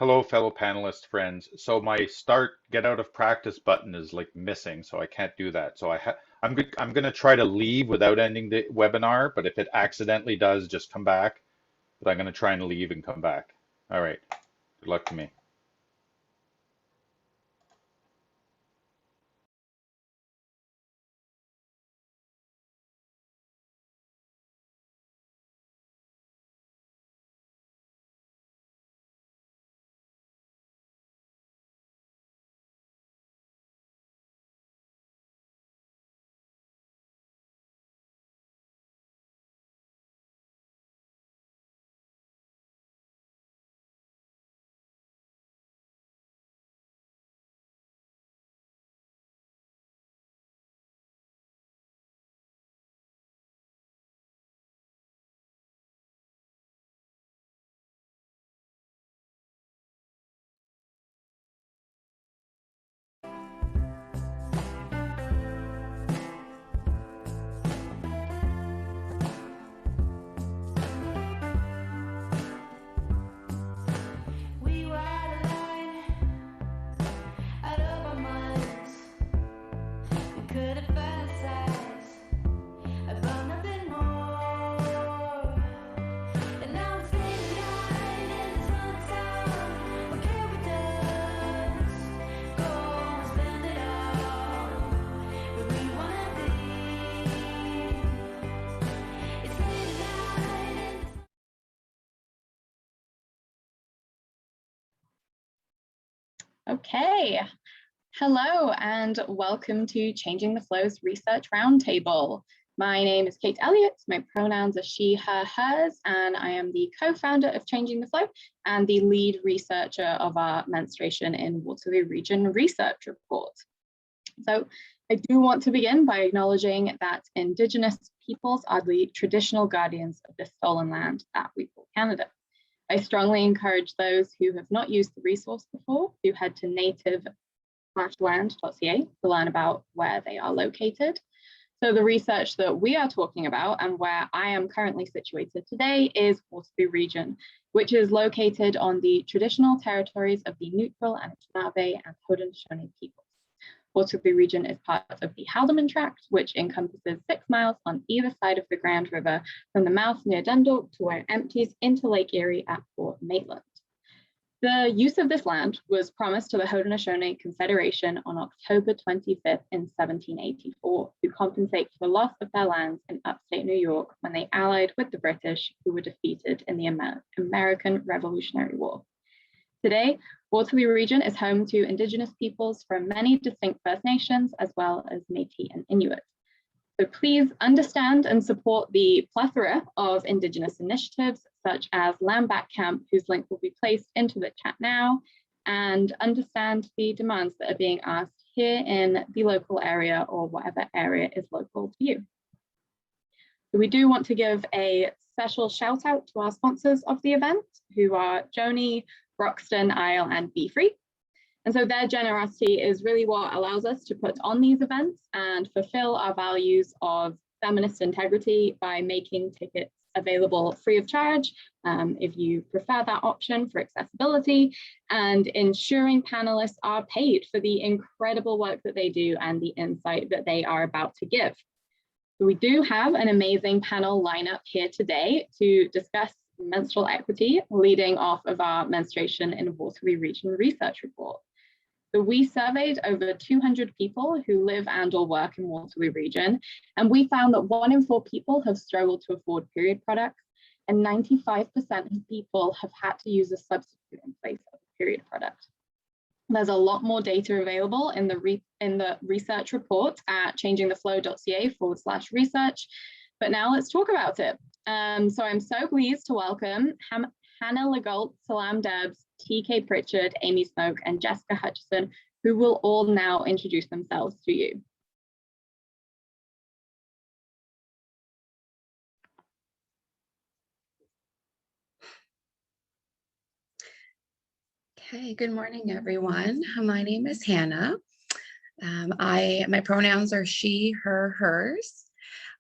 Hello, fellow panelist friends. So my start get out of practice button is like missing, so I can't do that. So I'm gonna try to leave without ending the webinar, but if it accidentally does, just come back. But I'm gonna try and leave and come back. All right. Good luck to me. We were aligned out of our minds. We could have fantasized about nothing more. And now it's midnight in this small town. What can we do? Go and spend it all where we wanna be. It's midnight in this. Okay, hello and welcome to Changing the Flow's Research Roundtable. My name is Kate Elliott, my pronouns are she, her, hers, and I am the co-founder of Changing the Flow and the lead researcher of our Menstruation in Waterloo Region research report. So I do want to begin by acknowledging that Indigenous peoples are the traditional guardians of this stolen land that we call Canada. I strongly encourage those who have not used the resource before to head to native-land.ca to learn about where they are located. So the research that we are talking about and where I am currently situated today is Waterloo Region, which is located on the traditional territories of the Neutral and Anishinaabe and Haudenosaunee peoples. Waterloo Region is part of the Haldimand Tract, which encompasses 6 miles on either side of the Grand River from the mouth near Dundalk to where it empties into Lake Erie at Port Maitland. The use of this land was promised to the Haudenosaunee Confederation on October 25th in 1784 to compensate for the loss of their lands in upstate New York when they allied with the British, who were defeated in the American Revolutionary War. Today, Waterloo Region is home to Indigenous peoples from many distinct First Nations, as well as Métis and Inuit. So please understand and support the plethora of Indigenous initiatives, such as Land Back Camp, whose link will be placed into the chat now, and understand the demands that are being asked here in the local area or whatever area is local to you. So we do want to give a special shout out to our sponsors of the event, who are Joni, Roxton, Isle, and bfree. And so their generosity is really what allows us to put on these events and fulfill our values of feminist integrity by making tickets available free of charge, if you prefer that option for accessibility, and ensuring panelists are paid for the incredible work that they do and the insight that they are about to give. So we do have an amazing panel lineup here today to discuss menstrual equity, leading off of our Menstruation in Waterloo Region research report. So we surveyed over 200 people who live and or work in Waterloo Region, and we found that 1 in 4 people have struggled to afford period products, and 95% of people have had to use a substitute in place of a period product. There's a lot more data available in the research report at changingtheflow.ca/research, but now let's talk about it. So I'm so pleased to welcome Hannah Legault, Salam Debs, TK Pritchard, Amy Smoke, and Jessica Hutchison, who will all now introduce themselves to you. Okay, good morning, everyone. My name is Hannah. My pronouns are she, her, hers.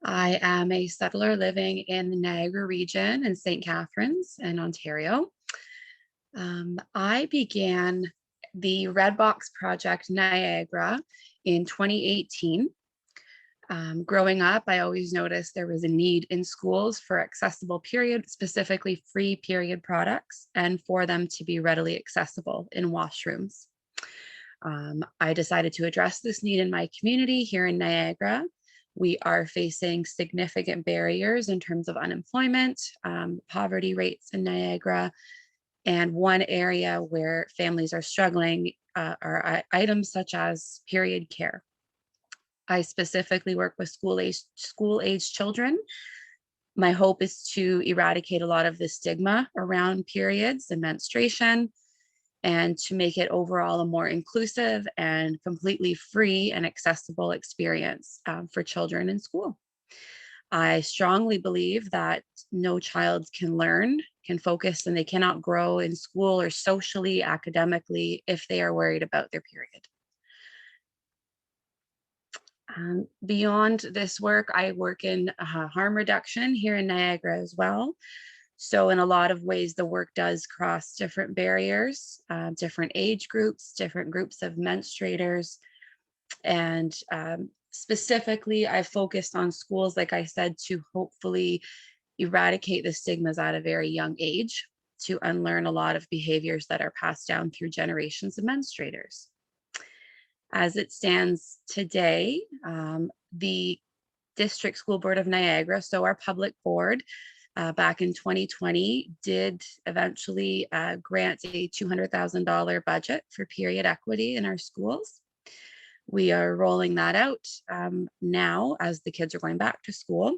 I am a settler living in the Niagara region in St. Catharines in Ontario. I began the Red Box Project Niagara in 2018. Growing up, I always noticed there was a need in schools for accessible period, specifically free period products, and for them to be readily accessible in washrooms. I decided to address this need in my community here in Niagara. We are facing significant barriers in terms of unemployment, poverty rates in Niagara, and one area where families are struggling are items such as period care. I specifically work with school-age children. My hope is to eradicate a lot of the stigma around periods and menstruation, and to make it overall a more inclusive and completely free and accessible experience for children in school. I strongly believe that no child can learn, can focus, and they cannot grow in school or socially, academically, if they are worried about their period. Beyond this work, I work in harm reduction here in Niagara as well. So in a lot of ways, the work does cross different barriers, different age groups, different groups of menstruators. And specifically, I focused on schools, like I said, to hopefully eradicate the stigmas at a very young age, to unlearn a lot of behaviors that are passed down through generations of menstruators. As it stands today, the District School Board of Niagara, so our public board, back in 2020, did eventually grant a $200,000 budget for period equity in our schools. We are rolling that out now as the kids are going back to school.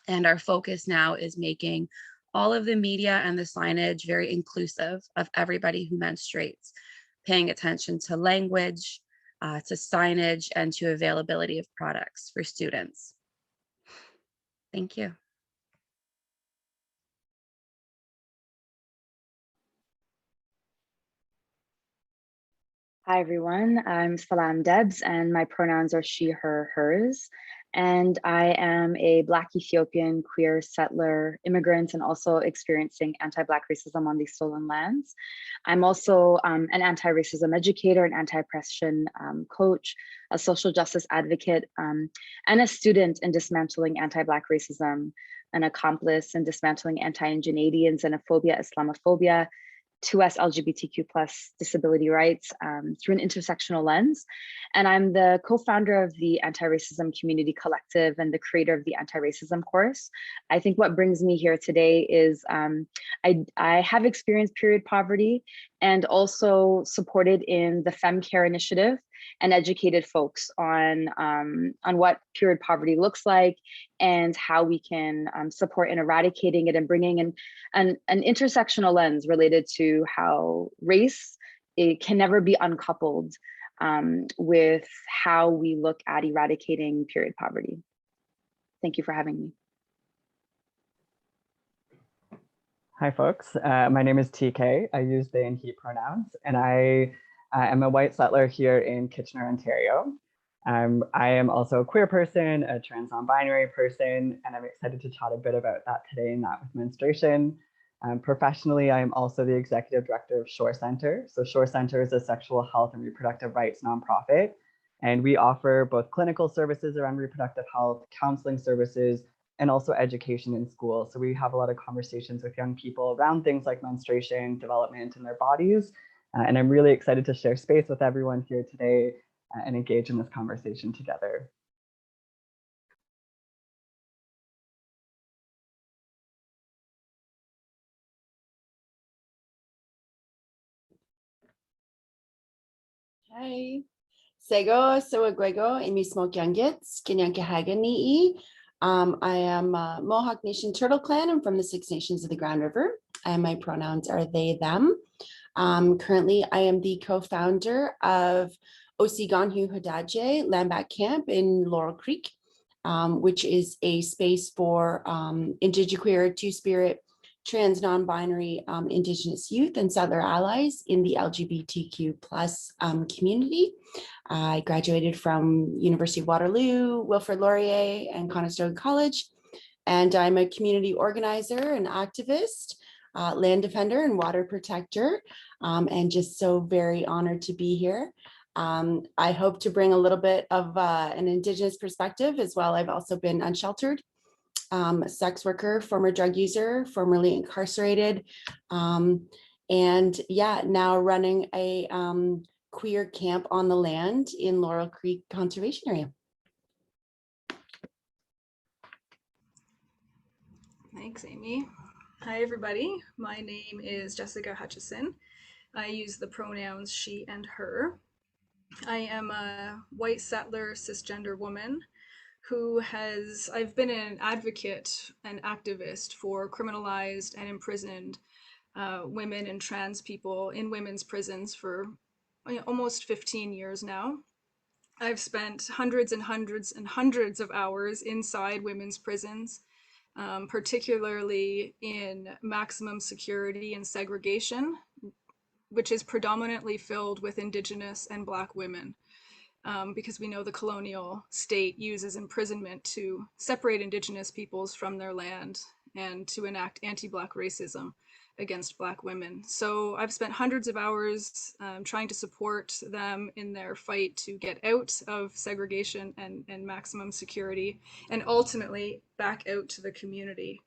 And our focus now is making all of the media and the signage very inclusive of everybody who menstruates, paying attention to language, to signage, and to availability of products for students. Thank you. Hi, everyone. I'm Salam Debs, and my pronouns are she, her, hers. And I am a Black Ethiopian queer settler immigrant and also experiencing anti-Black racism on these stolen lands. I'm also an anti-racism educator, an anti-oppression coach, a social justice advocate, and a student in dismantling anti-Black racism, an accomplice in dismantling anti-Indian xenophobia, Islamophobia, 2S LGBTQ plus disability rights through an intersectional lens. And I'm the co-founder of the Anti-Racism Community Collective and the creator of the Anti-Racism course. I think what brings me here today is I have experienced period poverty and also supported in the FemCare initiative and educated folks on what period poverty looks like and how we can support in eradicating it and bringing in an intersectional lens related to how race, it can never be uncoupled with how we look at eradicating period poverty. Thank you for having me. Hi, folks. My name is TK. I use they and he pronouns, and I am a white settler here in Kitchener, Ontario. I am also a queer person, a trans non-binary person, and I'm excited to chat a bit about that today and that with menstruation. Professionally, I am also the executive director of Shore Center. So Shore Center is a sexual health and reproductive rights nonprofit, and we offer both clinical services around reproductive health, counseling services, and also education in school. So we have a lot of conversations with young people around things like menstruation, development in their bodies. And I'm really excited to share space with everyone here today and engage in this conversation together. Hi. Sego, Sewagwego, Emismo Kyangits, Kinyankahagani'i. I am Mohawk Nation Turtle Clan. I'm from the Six Nations of the Grand River, and my pronouns are they, them. Currently, I am the co-founder of Osiganhu Hadaje Landback Camp in Laurel Creek, which is a space for Indigiqueer, Two-Spirit, trans, non-binary, Indigenous youth and settler allies in the LGBTQ plus community. I graduated from University of Waterloo, Wilfrid Laurier, and Conestoga College, and I'm a community organizer and activist. land defender and water protector, and just so very honored to be here. I hope to bring a little bit of an Indigenous perspective as well. I've also been unsheltered, sex worker, former drug user, formerly incarcerated, and yeah, now running a queer camp on the land in Laurel Creek Conservation Area. Thanks, Amy. Hi, everybody. My name is Jessica Hutchison. I use the pronouns she and her. I am a white settler cisgender woman I've been an advocate and activist for criminalized and imprisoned women and trans people in women's prisons for almost 15 years now. I've spent hundreds and hundreds and hundreds of hours inside women's prisons, particularly in maximum security and segregation, which is predominantly filled with Indigenous and Black women. Because we know the colonial state uses imprisonment to separate Indigenous peoples from their land and to enact anti-Black racism against Black women. So I've spent hundreds of hours trying to support them in their fight to get out of segregation and maximum security, and ultimately back out to the community.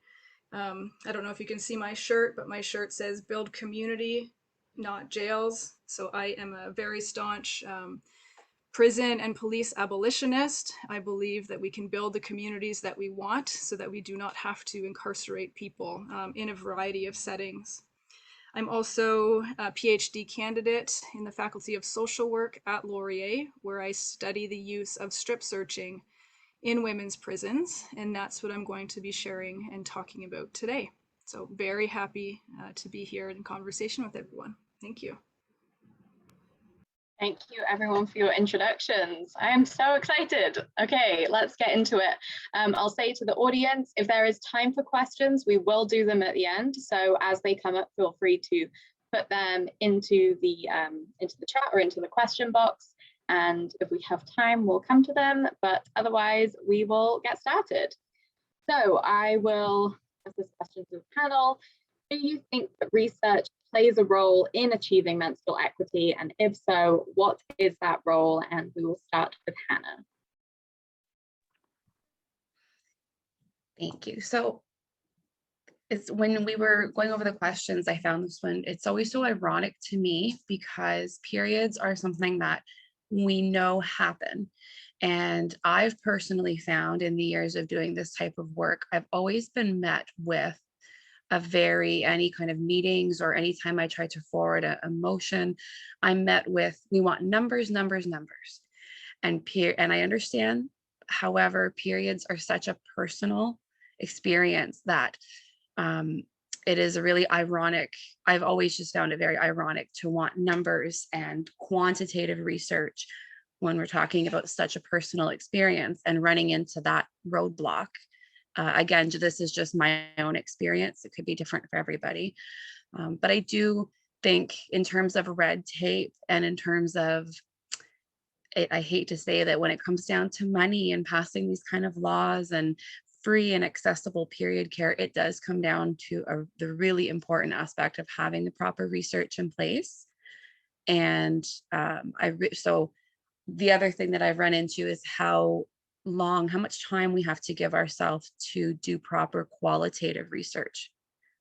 I don't know if you can see my shirt, but my shirt says "Build community, not jails." So I am a very staunch prison and police abolitionist. I believe that we can build the communities that we want so that we do not have to incarcerate people in a variety of settings. I'm also a PhD candidate in the Faculty of Social Work at Laurier, where I study the use of strip searching in women's prisons, and that's what I'm going to be sharing and talking about today. So very happy to be here in conversation with everyone. Thank you. Thank you everyone for your introductions. I am so excited. Okay, let's get into it. I'll say to the audience, if there is time for questions, we will do them at the end. So as they come up, feel free to put them into the chat or into the question box. And if we have time, we'll come to them, but otherwise we will get started. So I will ask this question to the panel. Do you think that research plays a role in achieving menstrual equity? And if so, what is that role? And we will start with Hannah. Thank you. So it's when we were going over the questions, I found this one. It's always so ironic to me because periods are something that we know happen. And I've personally found in the years of doing this type of work, I've always been met with any kind of meetings or anytime I try to forward a motion, I'm met with, we want numbers, numbers, numbers. And I understand, however, periods are such a personal experience that it is really ironic. I've always just found it very ironic to want numbers and quantitative research when we're talking about such a personal experience and running into that roadblock. Again, this is just my own experience. It could be different for everybody. But I do think in terms of red tape and in terms of, I hate to say that when it comes down to money and passing these kind of laws and free and accessible period care, it does come down to the really important aspect of having the proper research in place. And so the other thing that I've run into is how much time we have to give ourselves to do proper qualitative research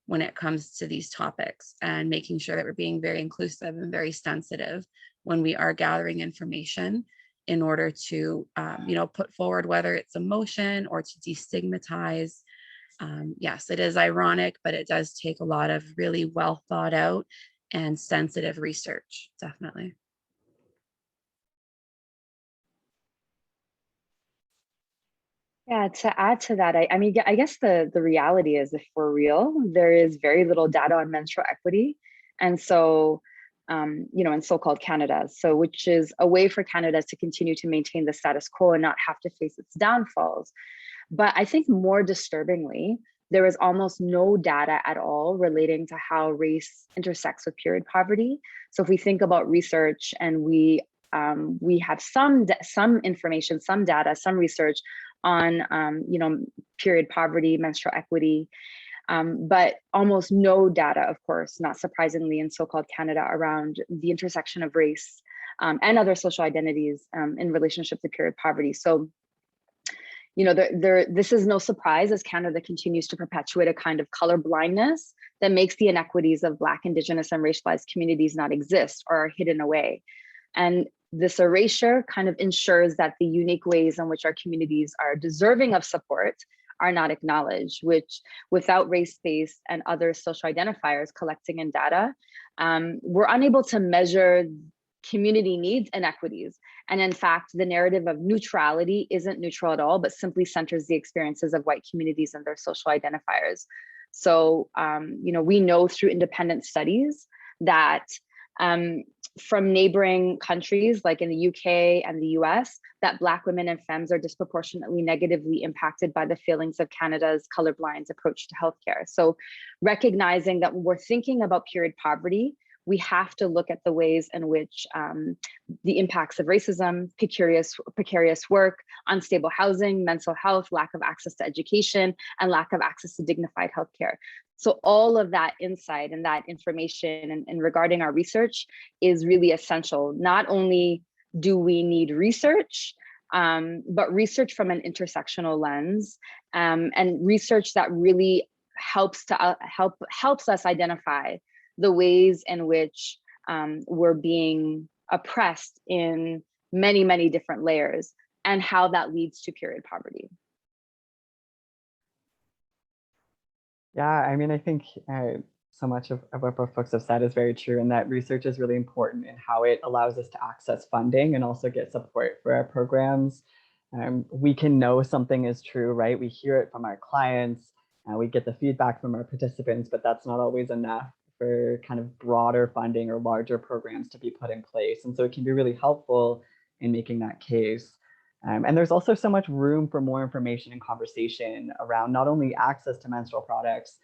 when it comes to these topics, and making sure that we're being very inclusive and very sensitive when we are gathering information in order to, put forward whether it's a motion or to destigmatize. Yes, it is ironic, but it does take a lot of really well thought out and sensitive research, definitely. Yeah, to add to that, I mean, I guess the reality is, if we're real, there is very little data on menstrual equity. And so, in so-called Canada, so which is a way for Canada to continue to maintain the status quo and not have to face its downfalls. But I think more disturbingly, there is almost no data at all relating to how race intersects with period poverty. So if we think about research and we have some information, some data, some research on, period poverty, menstrual equity. but almost no data, of course, not surprisingly, in so-called Canada around the intersection of race and other social identities in relationship to period poverty. So, you know, this is no surprise as Canada continues to perpetuate a kind of color blindness that makes the inequities of Black, Indigenous, and racialized communities not exist or are hidden away. And this erasure kind of ensures that the unique ways in which our communities are deserving of support are not acknowledged, which without race-based and other social identifiers collecting in data, we're unable to measure community needs and equities. And in fact, the narrative of neutrality isn't neutral at all, but simply centers the experiences of white communities and their social identifiers. So, you know, we know through independent studies that from neighboring countries like in the UK and the US, that Black women and femmes are disproportionately negatively impacted by the failings of Canada's colorblind approach to healthcare. So recognizing that when we're thinking about period poverty, we have to look at the ways in which the impacts of racism, precarious work, unstable housing, mental health, lack of access to education, and lack of access to dignified healthcare. So all of that insight and that information and regarding our research is really essential. Not only do we need research, but research from an intersectional lens and research that really helps us identify the ways in which we're being oppressed in many, many different layers and how that leads to period poverty. Yeah, I mean, I think so much of what both folks have said is very true, and that research is really important in how it allows us to access funding and also get support for our programs. We can know something is true, right? We hear it from our clients, we get the feedback from our participants, but that's not always enough for kind of broader funding or larger programs to be put in place. And so it can be really helpful in making that case. And there's also so much room for more information and conversation around not only access to menstrual products,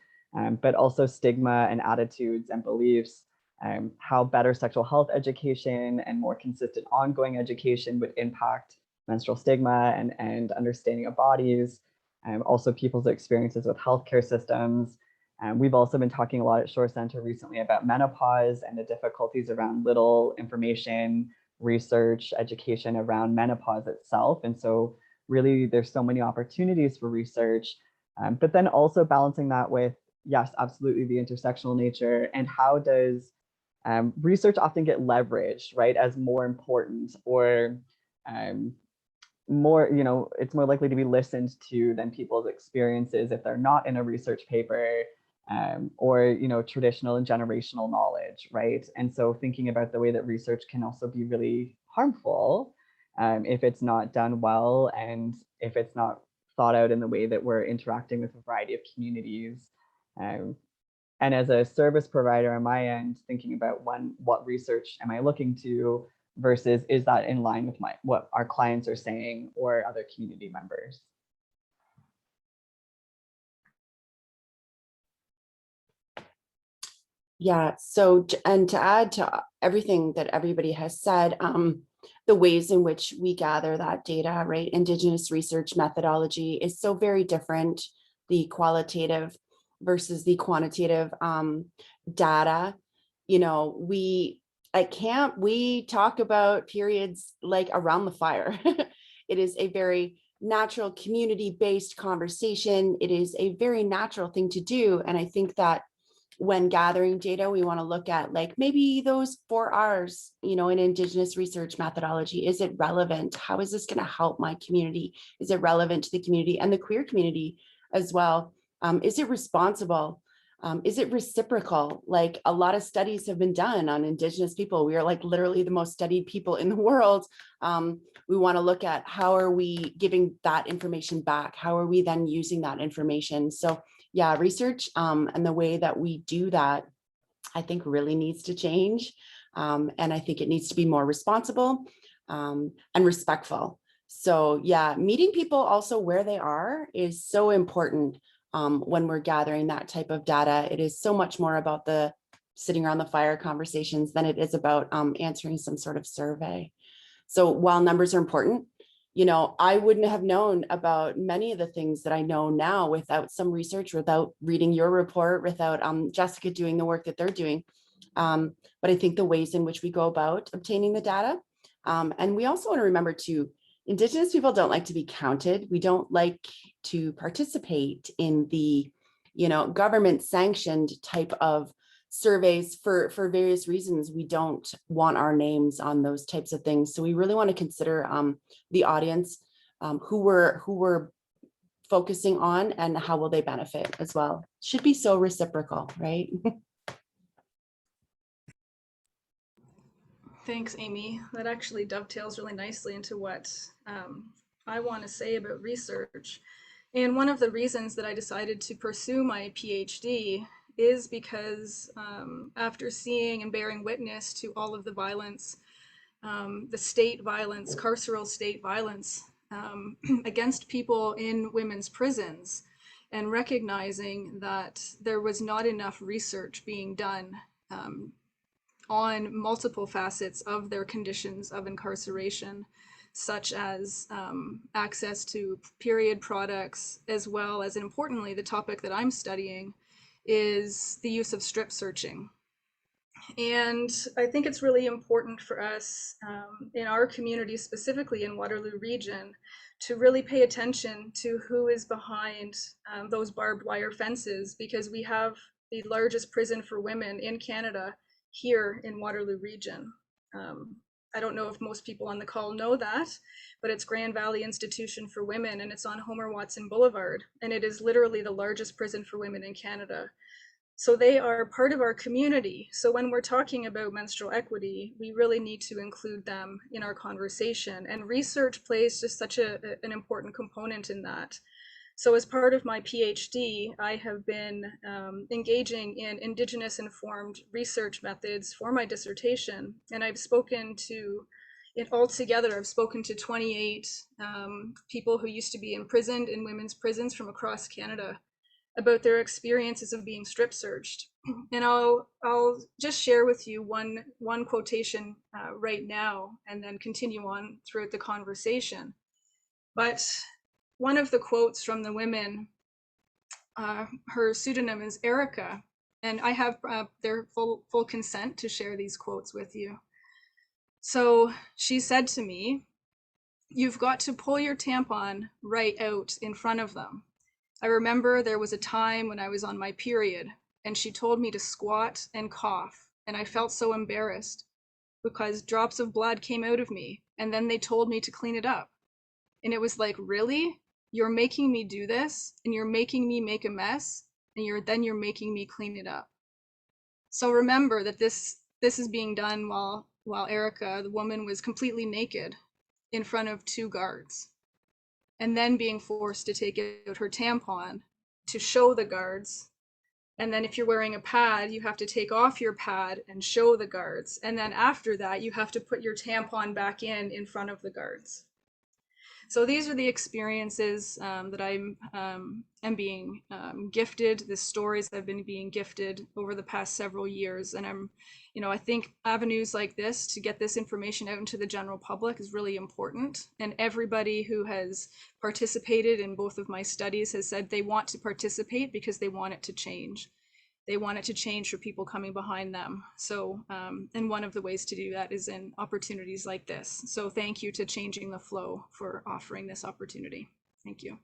but also stigma and attitudes and beliefs, how better sexual health education and more consistent ongoing education would impact menstrual stigma and understanding of bodies, also people's experiences with healthcare systems. We've also been talking a lot at Shore Center recently about menopause and the difficulties around little information, research, education around menopause itself. And so really there's so many opportunities for research, but then also balancing that with, yes, absolutely the intersectional nature and how does research often get leveraged, right, as more important or more, you know, it's more likely to be listened to than people's experiences if they're not in a research paper. Or, you know, traditional and generational knowledge, right? And so thinking about the way that research can also be really harmful if it's not done well and if it's not thought out in the way that we're interacting with a variety of communities. And as a service provider on my end, thinking about what research am I looking to versus is that in line with what our clients are saying or other community members? Yeah, so, and to add to everything that everybody has said, the ways in which we gather that data, right? Indigenous research methodology is so very different, the qualitative versus the quantitative data. You know, we talk about periods like around the fire. It is a very natural community-based conversation. It is a very natural thing to do. And I think that when gathering data, we want to look at like maybe those 4 R's, you know, in Indigenous research methodology. Is it relevant? How is this going to help my community? Is it relevant to the community and the queer community as well? Is it responsible? Is it reciprocal? Like a lot of studies have been done on Indigenous people. We are like literally the most studied people in the world. We want to look at how are we giving that information back? How are we then using that information? So yeah, research and the way that we do that, I think really needs to change. And I think it needs to be more responsible and respectful. So yeah, meeting people also where they are is so important when we're gathering that type of data. It is so much more about the sitting around the fire conversations than it is about answering some sort of survey. So while numbers are important, you know, I wouldn't have known about many of the things that I know now without some research, without reading your report, without Jessica doing the work that they're doing. But I think the ways in which we go about obtaining the data. And we also want to remember too, Indigenous people don't like to be counted. We don't like to participate in the, you know, government sanctioned type of surveys for various reasons. We don't want our names on those types of things. So we really want to consider the audience, who we're focusing on and how will they benefit as well. Should be so reciprocal, right? Thanks, Amy. That actually dovetails really nicely into what I want to say about research. And one of the reasons that I decided to pursue my PhD is because after seeing and bearing witness to all of the violence, the state violence, carceral state violence against people in women's prisons, and recognizing that there was not enough research being done on multiple facets of their conditions of incarceration, such as access to period products, as well as, importantly, the topic that I'm studying is the use of strip searching. And I think it's really important for us in our community, specifically in Waterloo region, to really pay attention to who is behind those barbed wire fences, because we have the largest prison for women in Canada here in Waterloo region. I don't know if most people on the call know that, but it's Grand Valley Institution for Women, and it's on Homer Watson Boulevard, and it is literally the largest prison for women in Canada. So they are part of our community. So when we're talking about menstrual equity, we really need to include them in our conversation, and research plays just such an important component in that. So as part of my PhD, I have been engaging in Indigenous informed research methods for my dissertation. And I've spoken to, altogether, I've spoken to 28 people who used to be imprisoned in women's prisons from across Canada about their experiences of being strip searched. And I'll just share with you one quotation right now, and then continue on throughout the conversation. But one of the quotes from the women, her pseudonym is Erica, and I have their full consent to share these quotes with you. So she said to me, "You've got to pull your tampon right out in front of them. I remember there was a time when I was on my period, and she told me to squat and cough, and I felt so embarrassed because drops of blood came out of me, and then they told me to clean it up. And it was like, really? You're making me do this, and you're making me make a mess, and you're making me clean it up." So remember that this is being done while Erica, the woman, was completely naked in front of 2 guards, and then being forced to take out her tampon to show the guards. And then if you're wearing a pad, you have to take off your pad and show the guards. And then after that, you have to put your tampon back in front of the guards. So these are the experiences that am being gifted, the stories I've been being gifted over the past several years. And I think avenues like this to get this information out into the general public is really important. And everybody who has participated in both of my studies has said they want to participate because they want it to change. They want it to change for people coming behind them. So, and one of the ways to do that is in opportunities like this. So thank you to Changing the Flow for offering this opportunity. Thank you.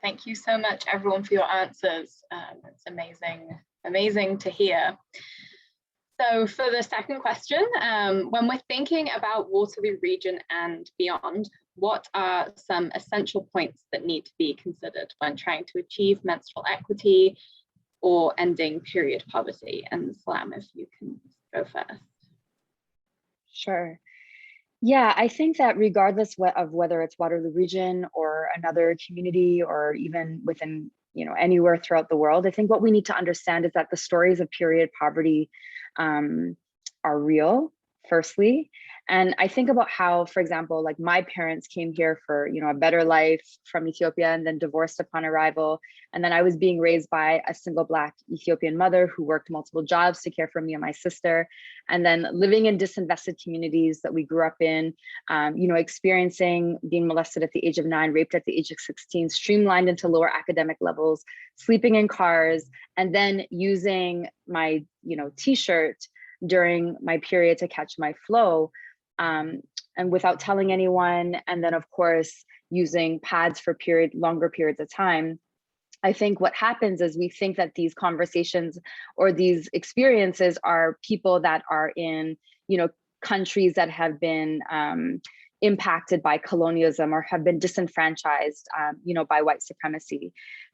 Thank you so much, everyone, for your answers. It's amazing to hear. So for the second question, when we're thinking about Waterloo region and beyond, what are some essential points that need to be considered when trying to achieve menstrual equity or ending period poverty? And Salam, if you can go first. Sure. Yeah, I think that regardless of whether it's Waterloo region or another community or even within, anywhere throughout the world, I think what we need to understand is that the stories of period poverty are real, firstly, And I think about how, for example, like my parents came here for, a better life from Ethiopia and then divorced upon arrival. And then I was being raised by a single Black Ethiopian mother who worked multiple jobs to care for me and my sister. And then living in disinvested communities that we grew up in, experiencing being molested at the age of 9, raped at the age of 16, streamlined into lower academic levels, sleeping in cars, and then using my, t-shirt during my period to catch my flow, and without telling anyone. And then of course, using pads for longer periods of time. I think what happens is we think that these conversations or these experiences are people that are in, countries that have been impacted by colonialism or have been disenfranchised, by white supremacy,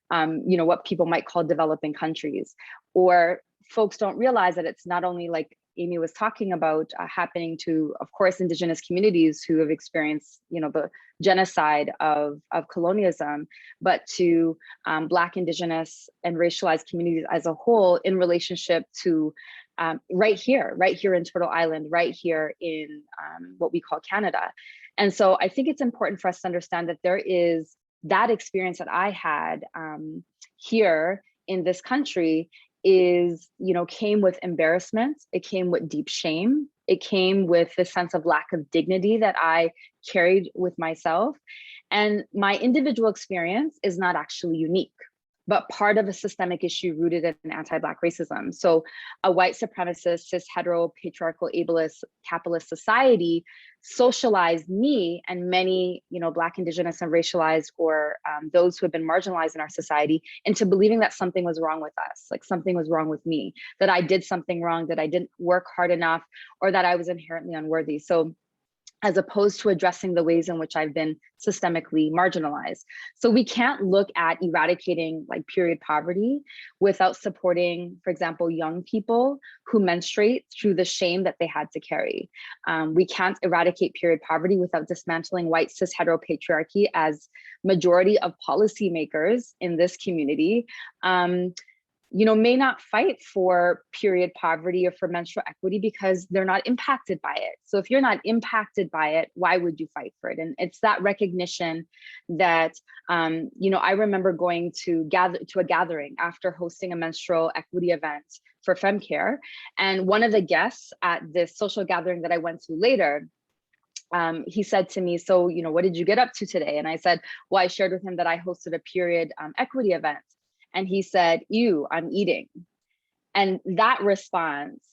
what people might call developing countries. Or folks don't realize that it's not only, like Amy was talking about, happening to, of course, Indigenous communities who have experienced, the genocide of colonialism, but to Black, Indigenous, and racialized communities as a whole in relationship to right here in Turtle Island, right here in what we call Canada. And so I think it's important for us to understand that there is that experience that I had here in this country is, came with embarrassment. It came with deep shame. It came with the sense of lack of dignity that I carried with myself. And my individual experience is not actually unique, but part of a systemic issue rooted in anti-Black racism. So a white supremacist, cis, hetero, patriarchal, ableist, capitalist society socialized me and many, Black, Indigenous, and racialized, or those who have been marginalized in our society, into believing that something was wrong with us, like something was wrong with me, that I did something wrong, that I didn't work hard enough, or that I was inherently unworthy. So as opposed to addressing the ways in which I've been systemically marginalized. So we can't look at eradicating like period poverty without supporting, for example, young people who menstruate through the shame that they had to carry. We can't eradicate period poverty without dismantling white cis heteropatriarchy as majority of policymakers in this community may not fight for period poverty or for menstrual equity because they're not impacted by it. So if you're not impacted by it, why would you fight for it? And it's that recognition that, I remember going to a gathering after hosting a menstrual equity event for FemCare. And one of the guests at this social gathering that I went to later, he said to me, so, what did you get up to today? And I said, well, I shared with him that I hosted a period equity event. And he said, ew, I'm eating. And that response,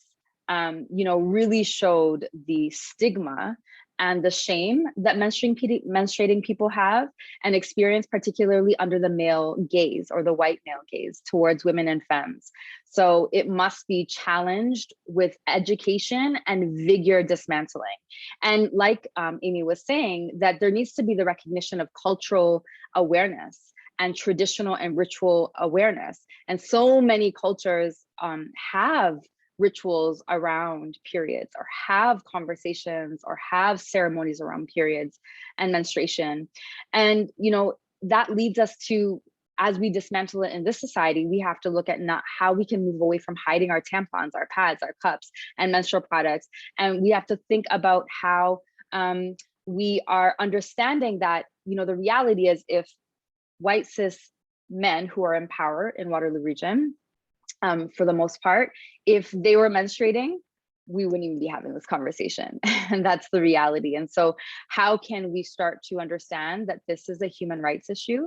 really showed the stigma and the shame that menstruating people have and experience, particularly under the male gaze or the white male gaze towards women and femmes. So it must be challenged with education and vigor dismantling. And like Amy was saying, that there needs to be the recognition of cultural awareness and traditional and ritual awareness. And so many cultures have rituals around periods, or have conversations, or have ceremonies around periods and menstruation. And, that leads us to, as we dismantle it in this society, we have to look at not how we can move away from hiding our tampons, our pads, our cups, and menstrual products. And we have to think about how we are understanding that, the reality is, if white cis men who are in power in Waterloo region, for the most part, if they were menstruating, we wouldn't even be having this conversation. And that's the reality. And so how can we start to understand that this is a human rights issue,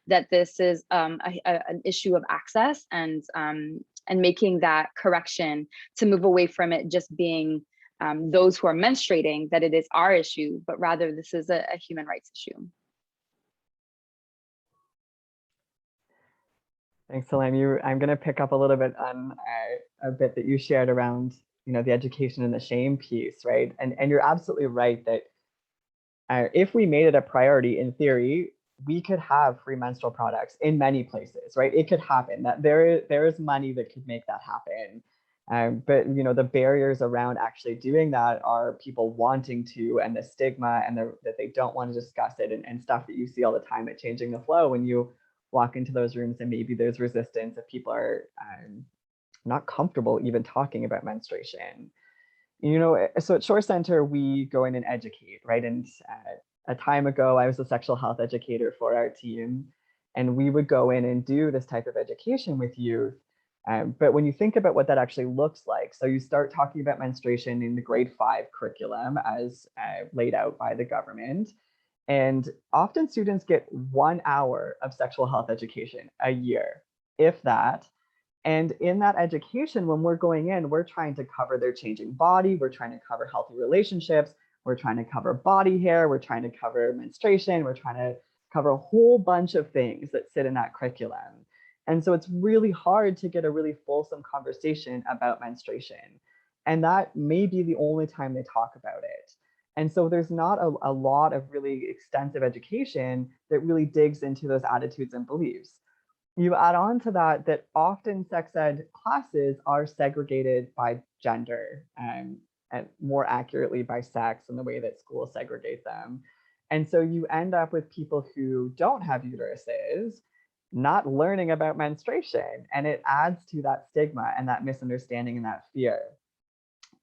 that this is an issue of access, and making that correction to move away from it just being those who are menstruating, that it is our issue, but rather this is a human rights issue. Thanks, Salam. I'm going to pick up a little bit on a bit that you shared around, the education and the shame piece, right? And you're absolutely right that if we made it a priority, in theory, we could have free menstrual products in many places, right? It could happen. That there is money that could make that happen. But the barriers around actually doing that are people wanting to, and the stigma, and that they don't want to discuss it, and stuff that you see all the time at Changing the Flow when you walk into those rooms, and maybe there's resistance if people are not comfortable even talking about menstruation. So at Shore Center, we go in and educate, right? And a time ago, I was a sexual health educator for our team, and we would go in and do this type of education with youth. But when you think about what that actually looks like, so you start talking about menstruation in the grade 5 curriculum as laid out by the government. And often students get 1 hour of sexual health education a year, if that. And in that education, when we're going in, we're trying to cover their changing body, we're trying to cover healthy relationships, we're trying to cover body hair, we're trying to cover menstruation, we're trying to cover a whole bunch of things that sit in that curriculum. And so it's really hard to get a really fulsome conversation about menstruation. And that may be the only time they talk about it. And so there's not a lot of really extensive education that really digs into those attitudes and beliefs. You add on to that that often sex ed classes are segregated by gender, and more accurately by sex in the way that schools segregate them. And so you end up with people who don't have uteruses not learning about menstruation, and it adds to that stigma and that misunderstanding and that fear.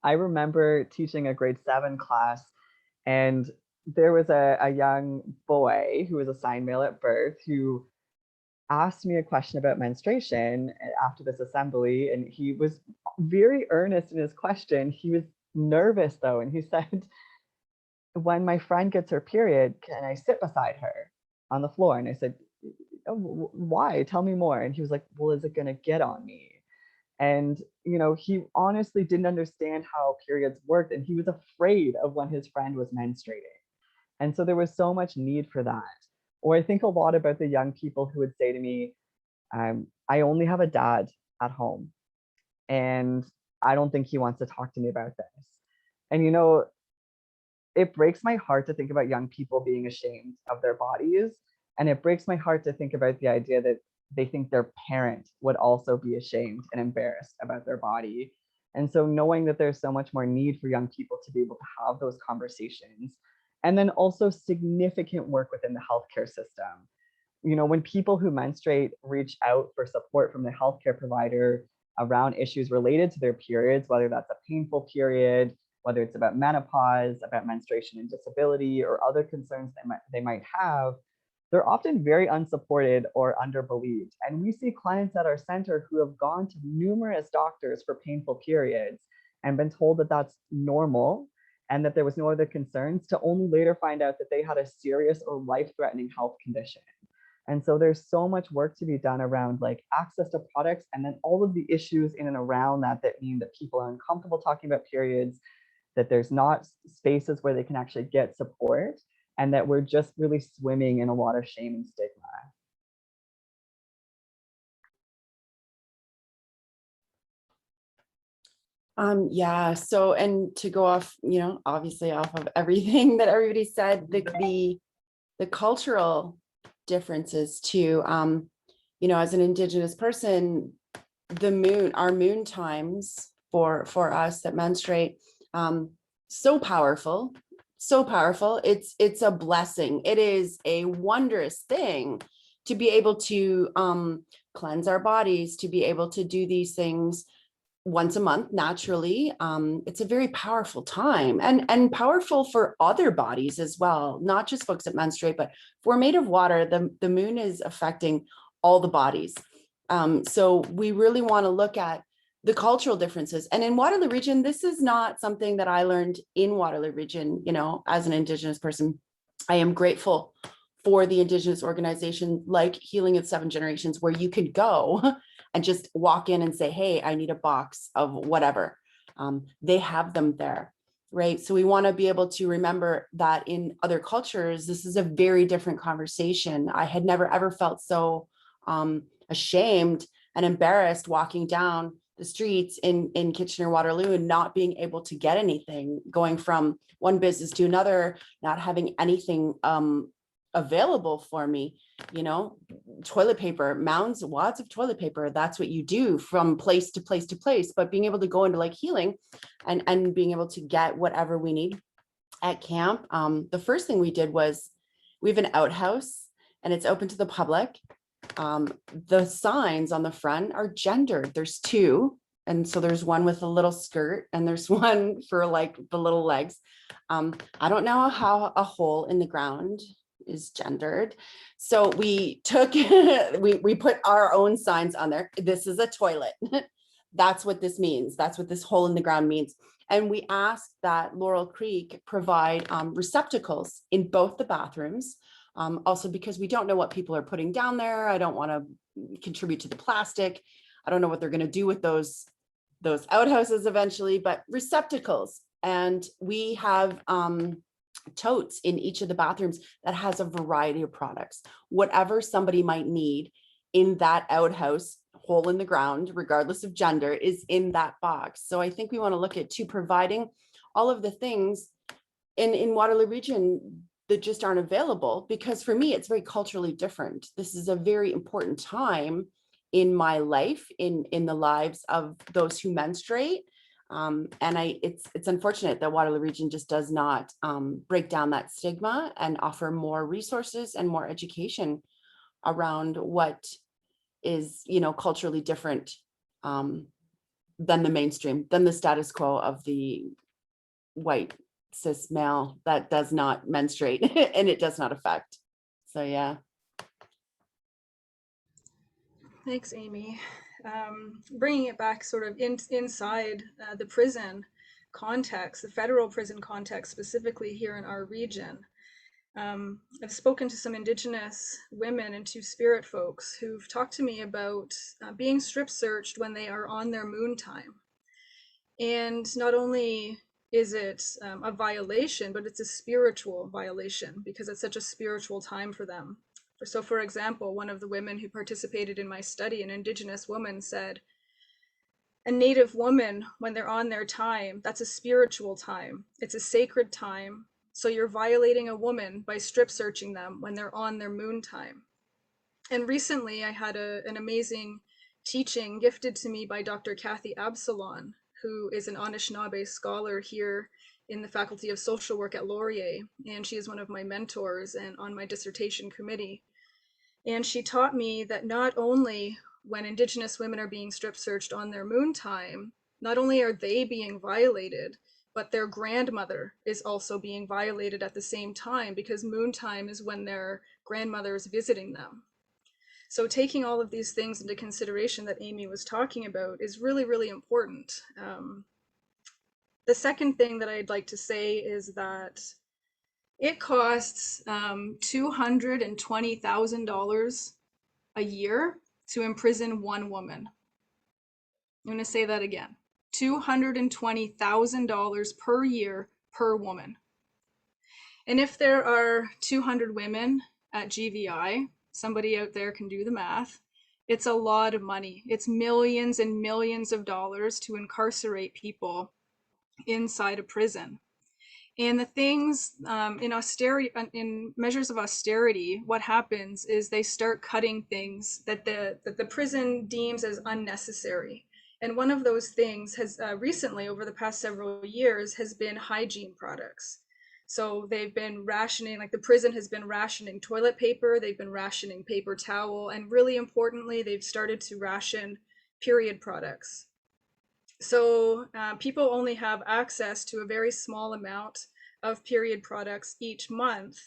I remember teaching a grade 7 class, and there was a young boy who was assigned male at birth who asked me a question about menstruation after this assembly, and he was very earnest in his question. He was nervous though, and he said, when my friend gets her period, can I sit beside her on the floor? And I said, oh, why? Tell me more. And he was like, well, is it going to get on me? And he honestly didn't understand how periods worked, and he was afraid of when his friend was menstruating. And so there was so much need for that. Or I think a lot about the young people who would say to me, I only have a dad at home, and I don't think he wants to talk to me about this. And it breaks my heart to think about young people being ashamed of their bodies. And it breaks my heart to think about the idea that they think their parent would also be ashamed and embarrassed about their body. And so knowing that there's so much more need for young people to be able to have those conversations, and then also significant work within the healthcare system. When people who menstruate reach out for support from the healthcare provider around issues related to their periods, whether that's a painful period, whether it's about menopause, about menstruation and disability, or other concerns they might have, they're often very unsupported or underbelieved. And we see clients at our center who have gone to numerous doctors for painful periods and been told that that's normal and that there was no other concerns, to only later find out that they had a serious or life-threatening health condition. And so there's so much work to be done around access to products, and then all of the issues in and around that mean that people are uncomfortable talking about periods, that there's not spaces where they can actually get support, and that we're just really swimming in a lot of shame and stigma. Yeah, so, and to go off, obviously off of everything that everybody said, the cultural differences too. As an Indigenous person, our moon times for us that menstruate, so powerful, so powerful. It's a blessing. It is a wondrous thing to be able to cleanse our bodies, to be able to do these things once a month naturally. It's a very powerful time, and powerful for other bodies as well, not just folks that menstruate, but if we're made of water, the moon is affecting all the bodies. So we really want to look at the cultural differences. And in Waterloo region, this is not something that I learned in Waterloo region, as an Indigenous person. I am grateful for the Indigenous organization like Healing at 7 Generations, where you could go and just walk in and say, hey, I need a box of whatever. They have them there, right? So we want to be able to remember that in other cultures, this is a very different conversation. I had never ever felt so ashamed and embarrassed walking down the streets in Kitchener-Waterloo and not being able to get anything, going from one business to another, not having anything available for me, toilet paper, mounds, wads of toilet paper. That's what you do from place to place to place. But being able to go into Healing and being able to get whatever we need at camp. The first thing we did was, we have an outhouse and it's open to the public. The signs on the front are gendered. There's 2. And so there's one with a little skirt and there's one for like the little legs. I don't know how a hole in the ground is gendered. So we took, we put our own signs on there. This is a toilet. That's what this means. That's what this hole in the ground means. And we asked that Laurel Creek provide receptacles in both the bathrooms. Also because we don't know what people are putting down there. I don't want to contribute to the plastic. I don't know what they're going to do with those outhouses eventually, but receptacles. And we have totes in each of the bathrooms that has a variety of products. Whatever somebody might need in that outhouse, hole in the ground, regardless of gender, is in that box. So I think we want to look at providing all of the things in Waterloo region that just aren't available, because for me, it's very culturally different. This is a very important time in my life, in the lives of those who menstruate. And it's unfortunate that Waterloo region just does not break down that stigma and offer more resources and more education around what is, culturally different than the mainstream, than the status quo of the white cis male that does not menstruate and it does not affect. So yeah. Thanks, Amy. Bringing it back sort of inside the prison context, the federal prison context, specifically here in our region. I've spoken to some Indigenous women and Two-Spirit folks who've talked to me about being strip searched when they are on their moon time. And not only is it a violation, but it's a spiritual violation because it's such a spiritual time for them. So for example, one of the women who participated in my study, an Indigenous woman, said, a Native woman, when they're on their time, that's a spiritual time. It's a sacred time. So you're violating a woman by strip searching them when they're on their moon time. And recently I had an amazing teaching gifted to me by Dr. Kathy Absalon, who is an Anishinaabe scholar here in the Faculty of Social Work at Laurier. And she is one of my mentors and on my dissertation committee. And she taught me that not only when Indigenous women are being strip searched on their moon time, not only are they being violated, but their grandmother is also being violated at the same time, because moon time is when their grandmother is visiting them. So taking all of these things into consideration that Amy was talking about is really, really important. The second thing that I'd like to say is that it costs $220,000 a year to imprison one woman. I'm going to say that again. $220,000 per year per woman. And if there are 200 women at GVI, somebody out there can do the math, it's a lot of money. It's millions and millions of dollars to incarcerate people inside a prison. And the things in measures of austerity, what happens is they start cutting things that the prison deems as unnecessary. And one of those things has recently, over the past several years, has been hygiene products. So they've been rationing, like the prison has been rationing toilet paper, they've been rationing paper towel, and really importantly, they've started to ration period products. So people only have access to a very small amount of period products each month.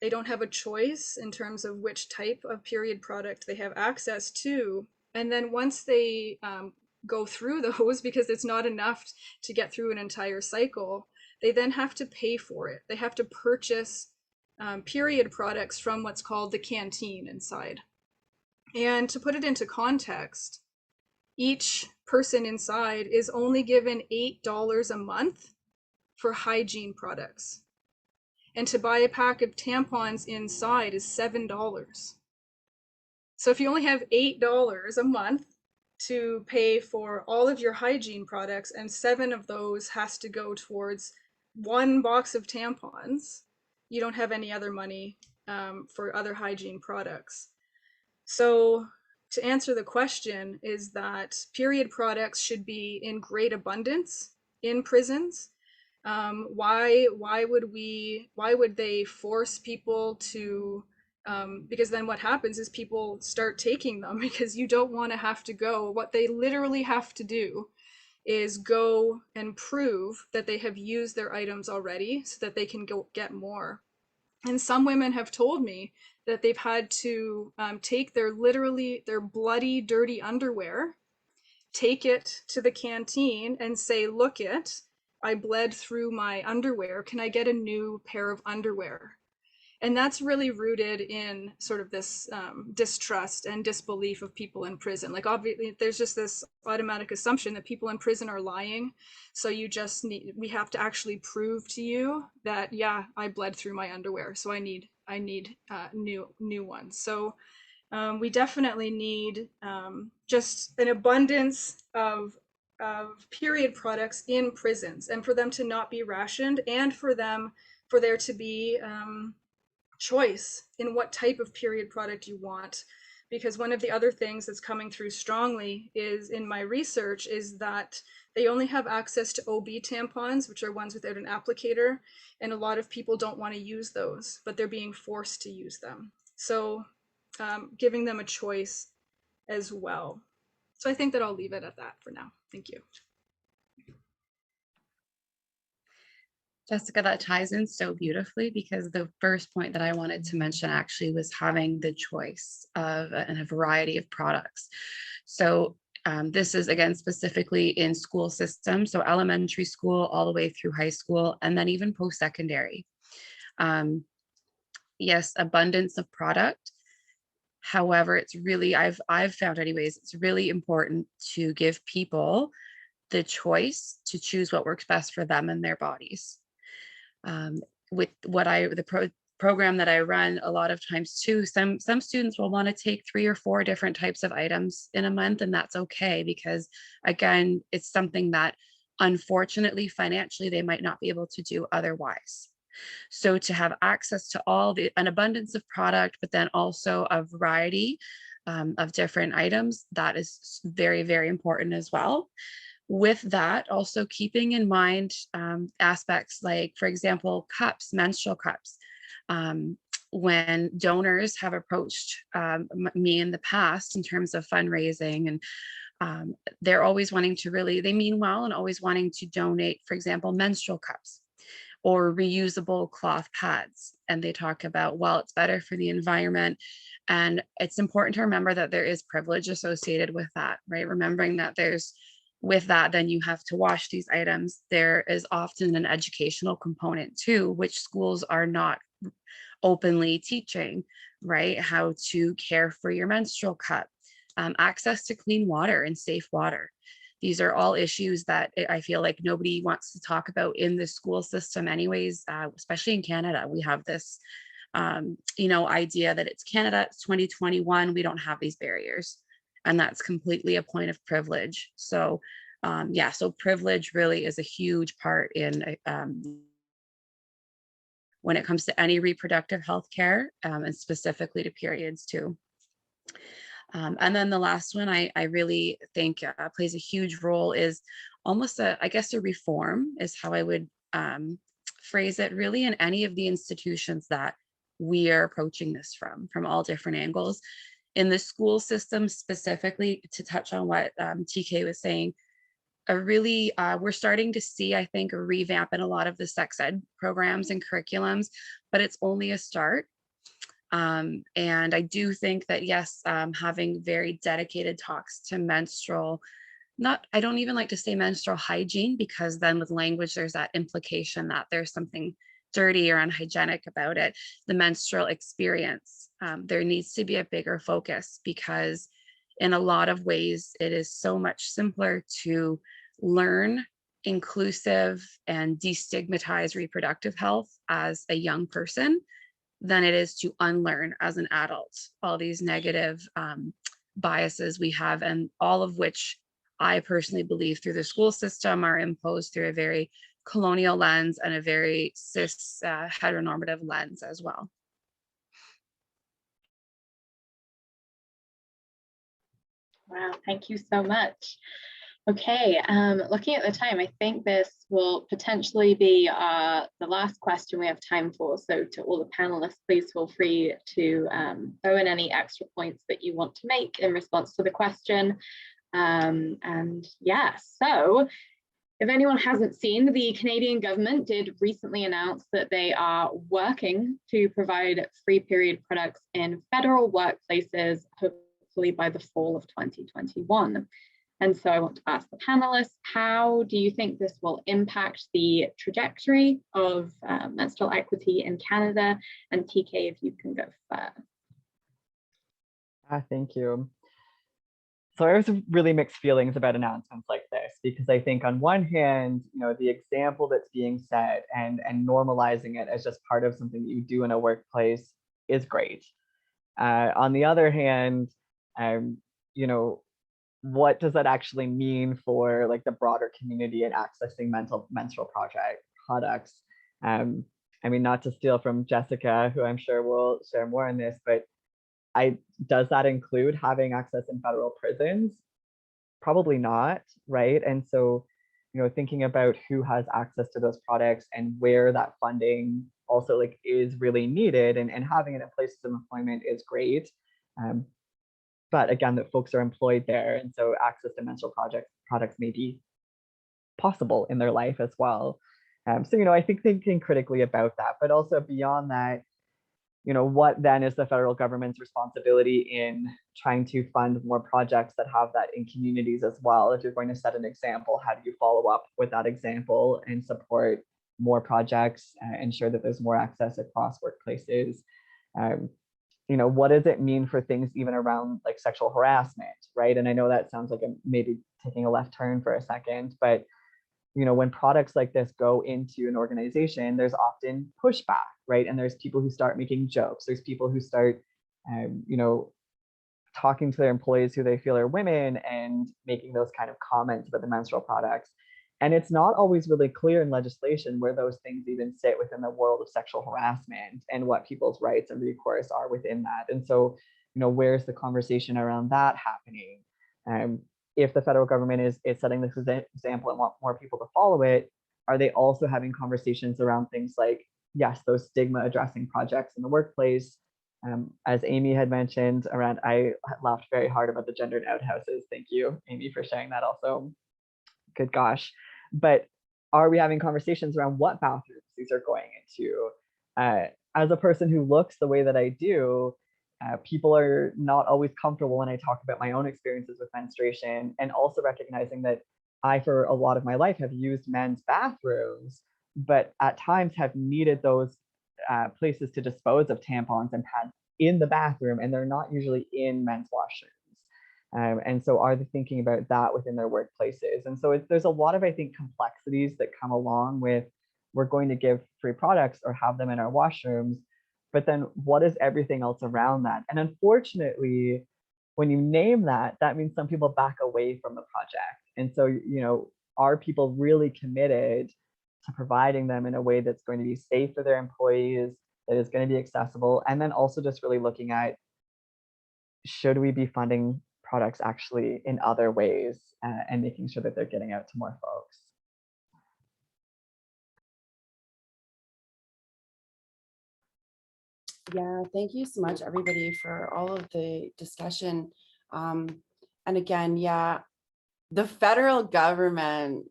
They don't have a choice in terms of which type of period product they have access to. And then once they go through those, because it's not enough to get through an entire cycle, they then have to pay for it. They have to purchase period products from what's called the canteen inside. And to put it into context, each person inside is only given $8 a month for hygiene products. And to buy a pack of tampons inside is $7. So if you only have $8 a month to pay for all of your hygiene products, and 7 of those has to go towards one box of tampons, you don't have any other money for other hygiene products. So to answer the question is that period products should be in great abundance in prisons. Why would they force people to Because then what happens is people start taking them because you don't want to have to go. What they literally have to do is go and prove that they have used their items already so that they can go get more. And some women have told me that they've had to take their bloody, dirty underwear, take it to the canteen and say, look it, I bled through my underwear. Can I get a new pair of underwear? And that's really rooted in sort of this distrust and disbelief of people in prison. Like, obviously, there's just this automatic assumption that people in prison are lying. So we have to actually prove to you that, yeah, I bled through my underwear, so I need new ones. So we definitely need just an abundance of period products in prisons, and for them to not be rationed, and for there to be choice in what type of period product you want. Because one of the other things that's coming through strongly is in my research is that they only have access to OB tampons, which are ones without an applicator, and a lot of people don't want to use those, but they're being forced to use them. So giving them a choice as well. So I think that I'll leave it at that for now. Thank you. Jessica, that ties in so beautifully, because the first point that I wanted to mention actually was having the choice of a variety of products. So this is, again, specifically in school systems, so elementary school all the way through high school, and then even post-secondary. Yes, abundance of product. However, it's really, I've found anyways, it's really important to give people the choice to choose what works best for them and their bodies. With the program that I run, a lot of times too, some students will want to take 3 or 4 different types of items in a month, and that's okay, because again, it's something that unfortunately financially they might not be able to do otherwise. So to have access to an abundance of product, but then also a variety of different items, that is very, very important as well. With that, also keeping in mind aspects like, for example, cups, menstrual cups. When donors have approached me in the past in terms of fundraising, and they're always wanting to they mean well and always wanting to donate, for example, menstrual cups or reusable cloth pads. And they talk about, well, it's better for the environment. And it's important to remember that there is privilege associated with that, right? Remembering that with that, then you have to wash these items. There is often an educational component too, which schools are not openly teaching, right? How to care for your menstrual cup, access to clean water and safe water. These are all issues that I feel like nobody wants to talk about in the school system anyways, especially in Canada. We have this, idea that it's Canada, it's 2021, we don't have these barriers. And that's completely a point of privilege. So so privilege really is a huge part in when it comes to any reproductive health care, and specifically to periods too. And then the last one I really think plays a huge role is almost a reform is how I would phrase it, really, in any of the institutions that we are approaching this from all different angles. In the school system specifically, to touch on what TK was saying, we're starting to see, I think, a revamp in a lot of the sex ed programs and curriculums, but it's only a start. And I do think that, yes, having very dedicated talks to I don't even like to say menstrual hygiene, because then with language, there's that implication that there's something dirty or unhygienic about it. The menstrual experience, there needs to be a bigger focus, because in a lot of ways, it is so much simpler to learn inclusive and destigmatize reproductive health as a young person than it is to unlearn as an adult all these negative biases we have, and all of which I personally believe through the school system are imposed through a very colonial lens and a very cis heteronormative lens as well. Wow, thank you so much. Okay, looking at the time, I think this will potentially be the last question we have time for. So to all the panelists, please feel free to throw in any extra points that you want to make in response to the question. And yeah, so if anyone hasn't seen, the Canadian government did recently announce that they are working to provide free period products in federal workplaces, hopefully by the fall of 2021. And so I want to ask the panelists, how do you think this will impact the trajectory of menstrual equity in Canada? And TK, if you can go first. Thank you. So I have really mixed feelings about announcements like this, because I think on one hand, the example that's being set and normalizing it as just part of something that you do in a workplace is great. On the other hand, what does that actually mean for like the broader community and accessing menstrual products? I mean, not to steal from Jessica, who I'm sure will share more on this, but does that include having access in federal prisons? Probably not, right? And so, thinking about who has access to those products and where that funding also like is really needed, and having it in places of employment is great. But again, that folks are employed there, and so access to menstrual products may be possible in their life as well. So, I think thinking critically about that, but also beyond that, what then is the federal government's responsibility in trying to fund more projects that have that in communities as well? If you're going to set an example, how do you follow up with that example and support more projects, ensure that there's more access across workplaces? What does it mean for things even around like sexual harassment, right? And I know that sounds like I'm maybe taking a left turn for a second, but when products like this go into an organization, there's often pushback, right? And there's people who start making jokes. There's people who start, talking to their employees who they feel are women and making those kind of comments about the menstrual products. And it's not always really clear in legislation where those things even sit within the world of sexual harassment and what people's rights and recourse are within that. And so, where's the conversation around that happening? If the federal government is setting this example and want more people to follow it, are they also having conversations around things like, yes, those stigma addressing projects in the workplace? As Amy had mentioned around, I laughed very hard about the gendered outhouses. Thank you, Amy, for sharing that also. Good gosh. But are we having conversations around what bathrooms these are going into? As a person who looks the way that I do, people are not always comfortable when I talk about my own experiences with menstruation, and also recognizing that I, for a lot of my life, have used men's bathrooms, but at times have needed those places to dispose of tampons and pads in the bathroom, and they're not usually in men's washrooms. And so are they thinking about that within their workplaces? And so there's a lot of, I think, complexities that come along with, we're going to give free products or have them in our washrooms, but then what is everything else around that? And unfortunately, when you name that, that means some people back away from the project. And so, are people really committed to providing them in a way that's going to be safe for their employees, that is going to be accessible? And then also just really looking at, should we be funding products actually in other ways, and making sure that they're getting out to more folks? Yeah, thank you so much, everybody, for all of the discussion. And again, yeah, the federal government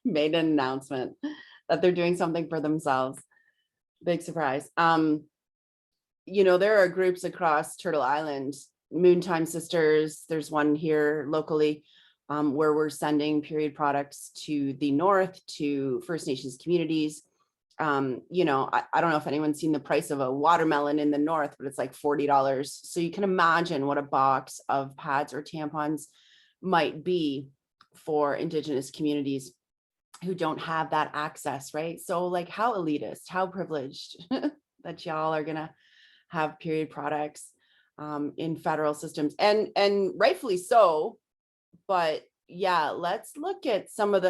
made an announcement that they're doing something for themselves. Big surprise. There are groups across Turtle Island, Moontime Sisters. There's one here locally, where we're sending period products to the north, to First Nations communities. I don't know if anyone's seen the price of a watermelon in the north, but it's like $40. So you can imagine what a box of pads or tampons might be for Indigenous communities who don't have that access, right? So like, how elitist, how privileged that y'all are gonna have period products in federal systems, and rightfully so. But yeah, let's look at some of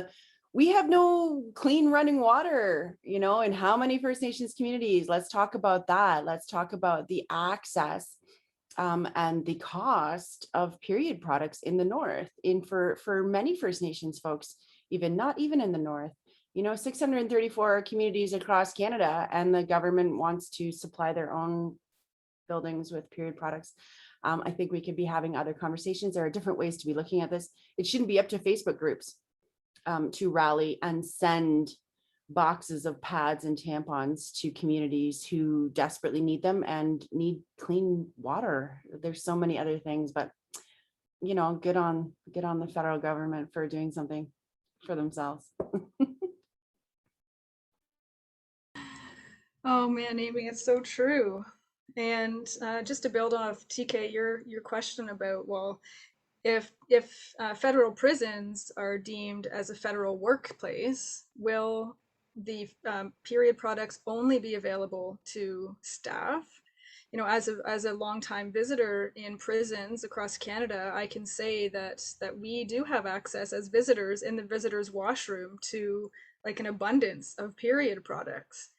we have no clean running water, in how many First Nations communities. Let's talk about that. Let's talk about the access and the cost of period products in the North, for many First Nations folks, not even in the North. 634 communities across Canada, and the government wants to supply their own buildings with period products. I think we could be having other conversations. There are different ways to be looking at this. It shouldn't be up to Facebook groups to rally and send boxes of pads and tampons to communities who desperately need them and need clean water. There's so many other things, but good on the federal government for doing something for themselves. Oh man, Amy, it's so true. And just to build off TK, your question about, well, if federal prisons are deemed as a federal workplace, will the period products only be available to staff? As a longtime visitor in prisons across Canada, I can say that we do have access as visitors in the visitors' washroom to like an abundance of period products,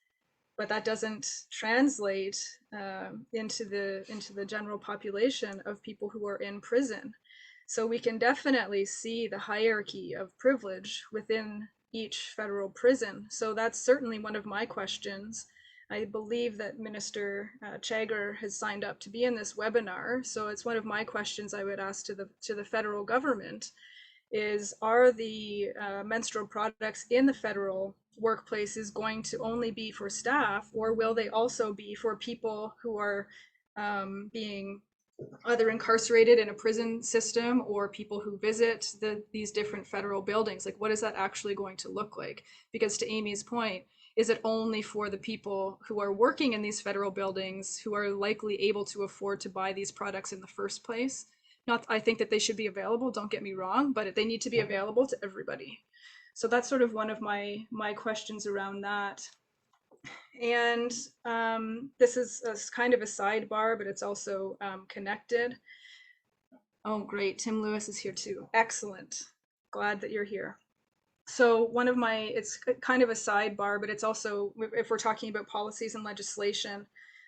but that doesn't translate into the general population of people who are in prison. So we can definitely see the hierarchy of privilege within each federal prison. So that's certainly one of my questions. I believe that Minister Chagger has signed up to be in this webinar. So it's one of my questions I would ask to the federal government is, are the menstrual products in the federal workplaces going to only be for staff, or will they also be for people who are being either incarcerated in a prison system or people who visit these different federal buildings? Like, what is that actually going to look like? Because to Amy's point, is it only for the people who are working in these federal buildings who are likely able to afford to buy these products in the first place? Not, I think that they should be available, don't get me wrong, but they need to be available to everybody. So that's sort of one of my questions around that. And this is kind of a sidebar, but it's also connected. Oh, great. Tim Lewis is here too. Excellent. Glad that you're here. So one of my, it's kind of a sidebar, but it's also, if we're talking about policies and legislation,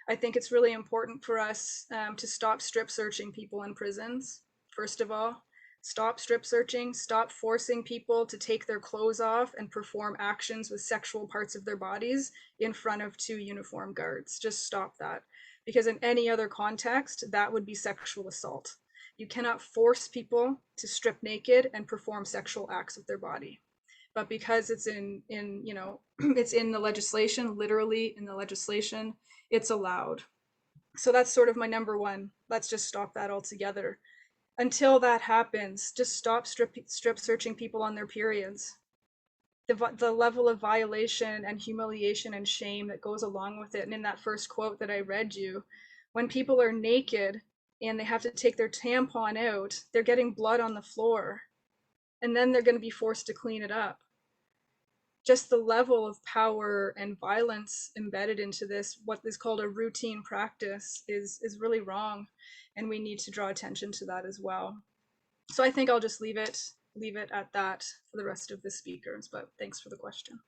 I think it's really important for us to stop strip searching people in prisons. First of all, stop strip searching, stop forcing people to take their clothes off and perform actions with sexual parts of their bodies in front of two uniformed guards. Just stop that. Because in any other context, that would be sexual assault. You cannot force people to strip naked and perform sexual acts with their body. But because it's in it's in the legislation, literally in the legislation, it's allowed. So that's sort of my number one. Let's just stop that altogether. Until that happens, just stop strip searching people on their periods. The level of violation and humiliation and shame that goes along with it. And in that first quote that I read you, when people are naked and they have to take their tampon out, they're getting blood on the floor. And then they're going to be forced to clean it up. Just the level of power and violence embedded into this, what is called a routine practice, is really wrong. And we need to draw attention to that as well. So I think I'll just leave it at that for the rest of the speakers, but thanks for the question.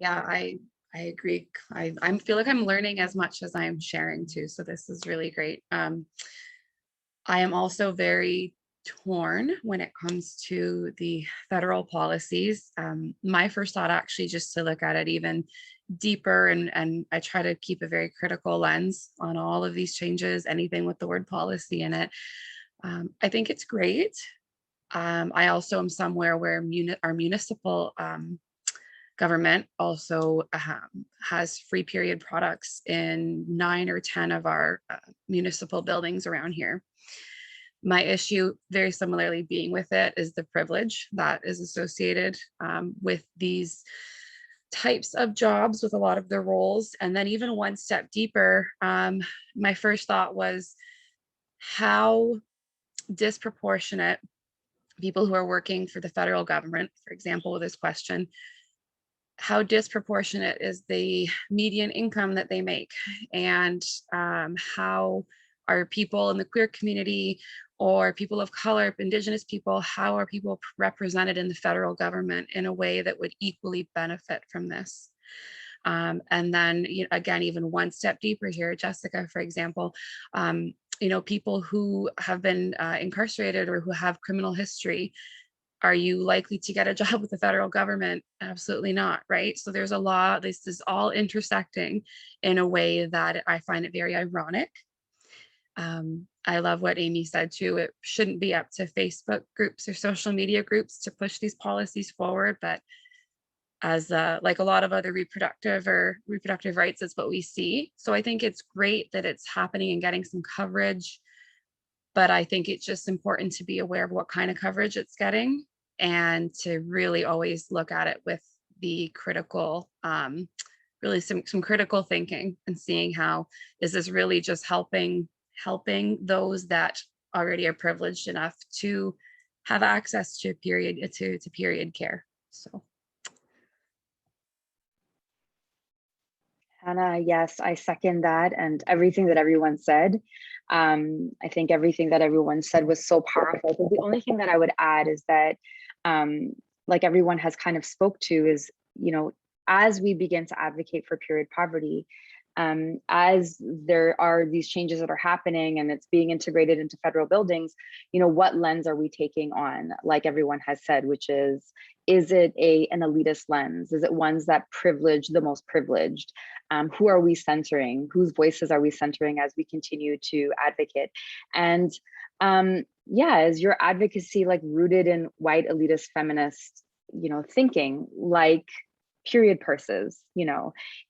Yeah, I agree. I feel like I'm learning as much as I'm sharing too. So this is really great. I am also very torn when it comes to the federal policies. My first thought actually just to look at it even deeper, and I try to keep a very critical lens on all of these changes, anything with the word policy in it. I think it's great. I also am somewhere where our municipal government also has free period products in 9 or 10 of our municipal buildings around here. My issue, very similarly being with it, is the privilege that is associated with these types of jobs, with a lot of the roles. And then even one step deeper, my first thought was how disproportionate people who are working for the federal government, for example, with this question, how disproportionate is the median income that they make, and how are people in the queer community or people of color, Indigenous people, how are people represented in the federal government in a way that would equally benefit from this? And then, again, even one step deeper here, Jessica, for example, people who have been incarcerated or who have criminal history, are you likely to get a job with the federal government? Absolutely not, right? So there's a law, this is all intersecting in a way that I find it very ironic. I love what Amy said too. It shouldn't be up to Facebook groups or social media groups to push these policies forward, but as like a lot of other reproductive rights, is what we see. So I think it's great that it's happening and getting some coverage, but I think it's just important to be aware of what kind of coverage it's getting and to really always look at it with the critical, really some critical thinking and seeing how is this really just helping those that already are privileged enough to have access to period care. So. Hannah, yes, I second that and everything that everyone said. I think everything that everyone said was so powerful. But the only thing that I would add is that, like everyone has kind of spoke to, is, as we begin to advocate for period poverty, as there are these changes that are happening and it's being integrated into federal buildings, what lens are we taking on, like everyone has said, which is it an elitist lens? Is it ones that privilege the most privileged? Who are we centering? Whose voices are we centering as we continue to advocate? And is your advocacy like rooted in white elitist feminist, thinking, like period purses?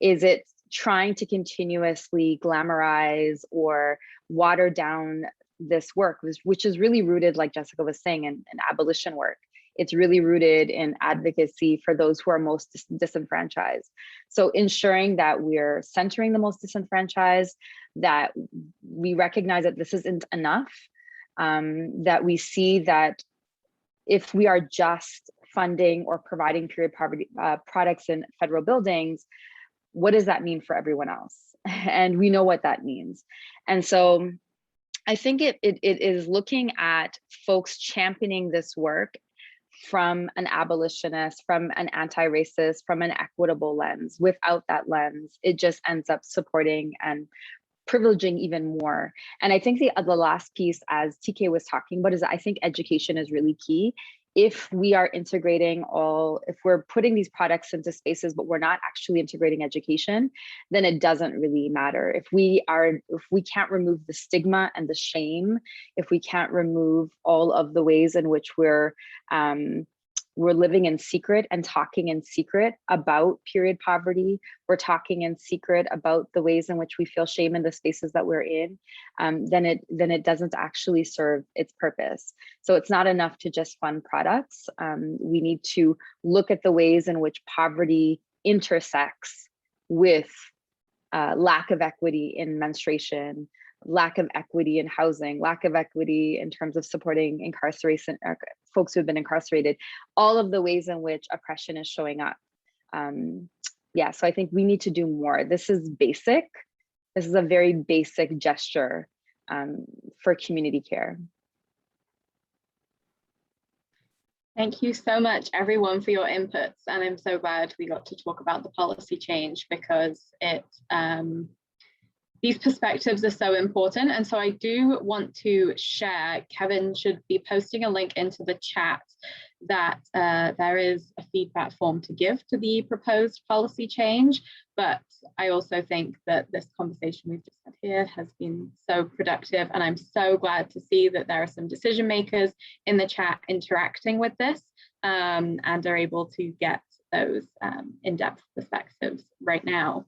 Is it trying to continuously glamorize or water down this work, which is really rooted, like Jessica was saying, in abolition work? It's really rooted in advocacy for those who are most disenfranchised. So ensuring that we're centering the most disenfranchised, that we recognize that this isn't enough, that we see that if we are just funding or providing period poverty products in federal buildings, what does that mean for everyone else? And we know what that means. And so I think it is looking at folks championing this work from an abolitionist, from an anti-racist, from an equitable lens. Without that lens, it just ends up supporting and privileging even more. And I think the last piece, as TK was talking about, is that I think education is really key. If we are integrating if we're putting these products into spaces, but we're not actually integrating education, then it doesn't really matter. If we can't remove the stigma and the shame, if we can't remove all of the ways in which we're living in secret and talking in secret about period poverty, we're talking in secret about the ways in which we feel shame in the spaces that we're in, then it doesn't actually serve its purpose. So it's not enough to just fund products. We need to look at the ways in which poverty intersects with lack of equity in menstruation, lack of equity in housing, lack of equity in terms of supporting incarceration, folks who have been incarcerated, all of the ways in which oppression is showing up. So I think we need to do more. This is basic. This is a very basic gesture for community care. Thank you so much, everyone, for your inputs. And I'm so glad we got to talk about the policy change, because these perspectives are so important. And so I do want to share, Kevin should be posting a link into the chat that there is a feedback form to give to the proposed policy change. But I also think that this conversation we've just had here has been so productive. And I'm so glad to see that there are some decision makers in the chat interacting with this and are able to get those in-depth perspectives right now.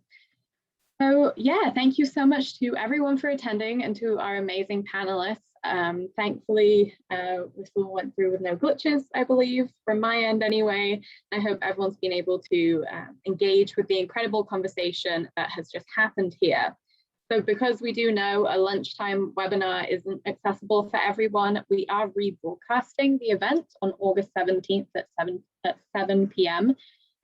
So yeah, thank you so much to everyone for attending and to our amazing panelists. Thankfully, this all went through with no glitches, I believe, from my end anyway. I hope everyone's been able to engage with the incredible conversation that has just happened here. So because we do know a lunchtime webinar isn't accessible for everyone, we are rebroadcasting the event on August 17th at 7 p.m.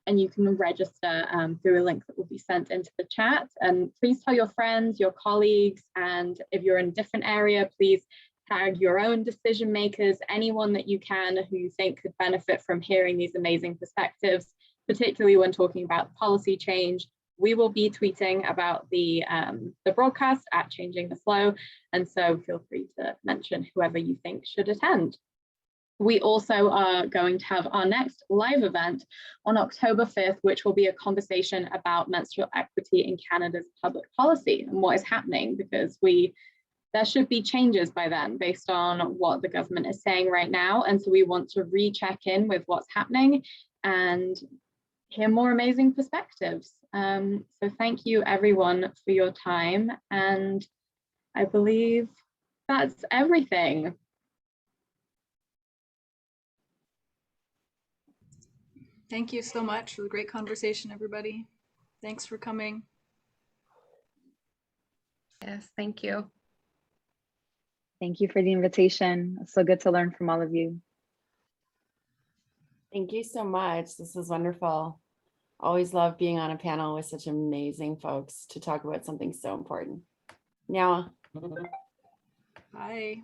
And you can register through a link that will be sent into the chat. And please tell your friends, your colleagues, and if you're in a different area, please tag your own decision makers, anyone that you can who you think could benefit from hearing these amazing perspectives, particularly when talking about policy change. we will be tweeting about the broadcast at Changing the Flow, and so feel free to mention whoever you think should attend. We also are going to have our next live event on October 5th, which will be a conversation about menstrual equity in Canada's public policy and what is happening, because there should be changes by then based on what the government is saying right now. And so we want to recheck in with what's happening and hear more amazing perspectives. So thank you everyone for your time. And I believe that's everything. Thank you so much for the great conversation, everybody. Thanks for coming. Yes, thank you. Thank you for the invitation. It's so good to learn from all of you. Thank you so much. This was wonderful. Always love being on a panel with such amazing folks to talk about something so important. Now, Bye.